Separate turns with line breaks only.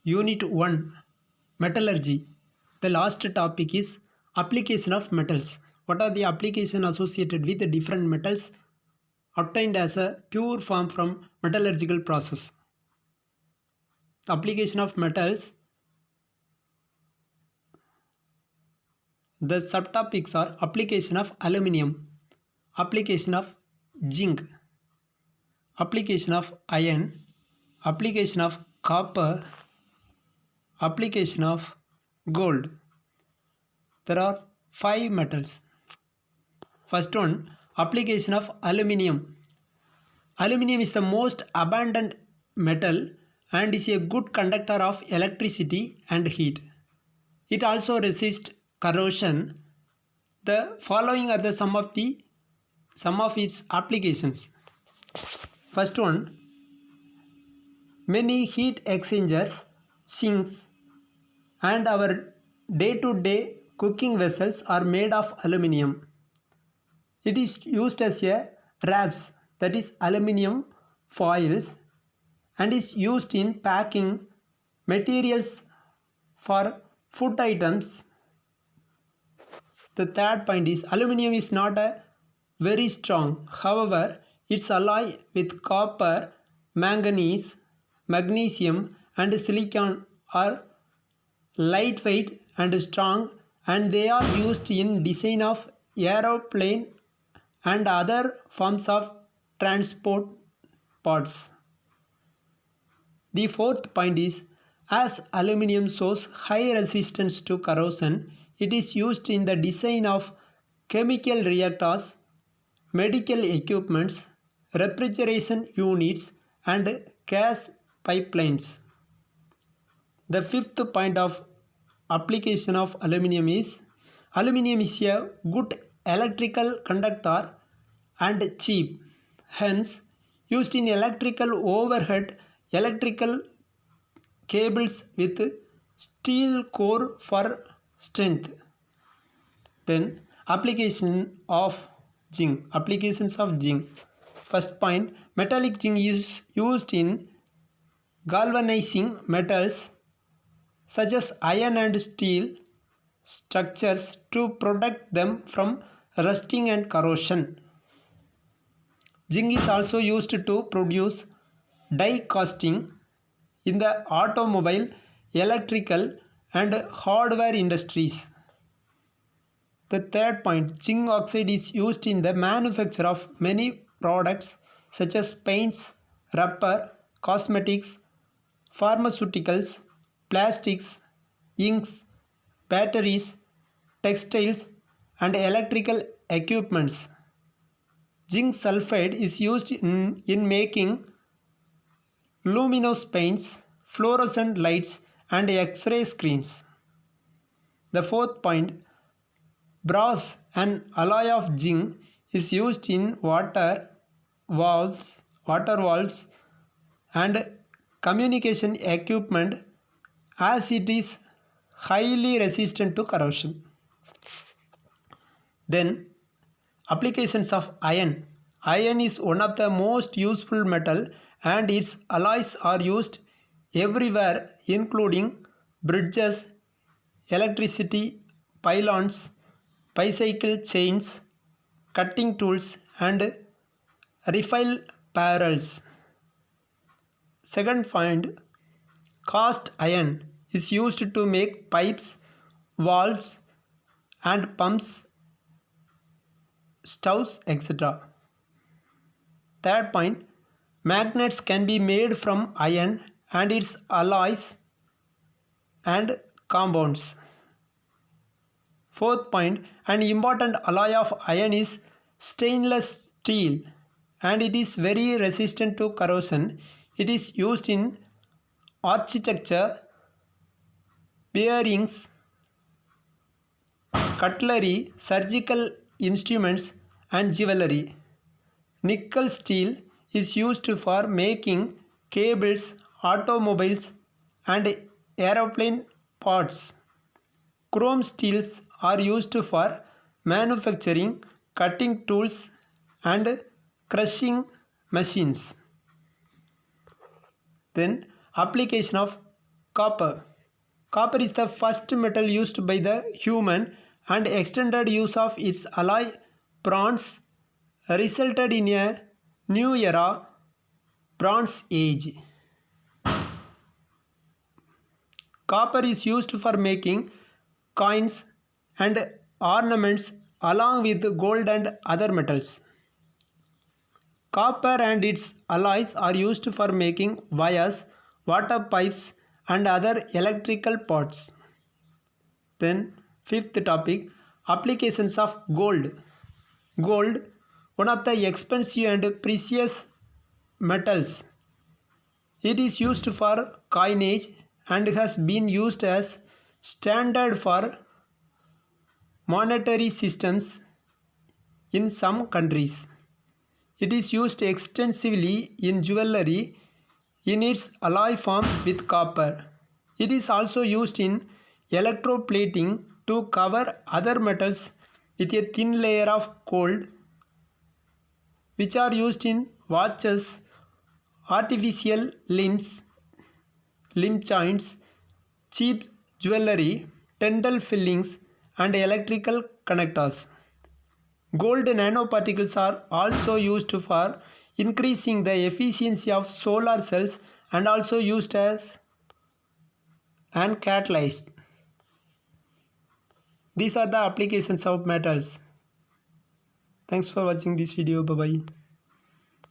Unit 1 Metallurgy. The last topic is application of metals. What are the applications associated with the different metals obtained as a pure form from metallurgical process? The application of metals. The subtopics are application of aluminium, application of zinc, application of iron, application of copper, application of gold. There are 5 metals. First one, application of aluminium. Aluminium is the most abundant metal and is a good conductor of electricity and heat. It also resists corrosion. The following are the some of its applications. First one, many heat exchangers, sinks, and our day-to-day cooking vessels are made of aluminium. It is used as a wraps, that is aluminium foils, and is used in packing materials for food items. The third point is aluminium is not a very strong. However, its alloy with copper, manganese, magnesium and silicon are lightweight and strong, and they are used in design of aeroplane and other forms of transport parts. The fourth point is, as aluminium shows high resistance to corrosion, it is used in the design of chemical reactors, medical equipments, refrigeration units and gas pipelines. The fifth point of application of aluminium is a good electrical conductor and cheap, hence used in electrical overhead electrical cables with steel core for strength. Then applications of zinc. First point, metallic zinc is used in galvanizing metals such as iron and steel structures to protect them from rusting and corrosion. Zinc is also used to produce die casting in the automobile, electrical and hardware industries. The third point, zinc oxide is used in the manufacture of many products such as paints, rubber, cosmetics, pharmaceuticals, plastics, inks, batteries, textiles and electrical equipments. Zinc sulfide is used in making luminous paints, fluorescent lights and X-ray screens. The fourth point, brass, an alloy of zinc, is used in water valves and communication equipment as it is highly resistant to corrosion. Then applications of iron. Iron is one of the most useful metal and its alloys are used everywhere including bridges, electricity pylons, bicycle chains, cutting tools and refill barrels. Second point, cast iron is used to make pipes, valves and pumps, stoves, etc. Third point, magnets can be made from iron and its alloys and compounds. Fourth point, an important alloy of iron is stainless steel and it is very resistant to corrosion. It is used in architecture, bearings, cutlery, surgical instruments and jewelry. Nickel steel is used for making cables, automobiles and aeroplane parts. Chrome steels are used for manufacturing cutting tools and crushing machines. Then application of Copper. Copper is the first metal used by the human, and extended use of its alloy bronze resulted in a new era, Bronze Age. Copper is used for making coins and ornaments along with gold and other metals. Copper and its alloys are used for making wires, water pipes, and other electrical parts. Then, fifth topic, applications of gold. Gold, one of the expensive and precious metals. It is used for coinage and has been used as standard for monetary systems in some countries. It is used extensively in jewelry in its alloy form with copper. It is also used in electroplating to cover other metals with a thin layer of gold, which are used in watches, artificial limbs, limb joints, cheap jewelry, dental fillings, and electrical connectors. Gold nanoparticles are also used for increasing the efficiency of solar cells and also used as an catalyst. These are the applications of metals. Thanks for watching this video. Bye bye.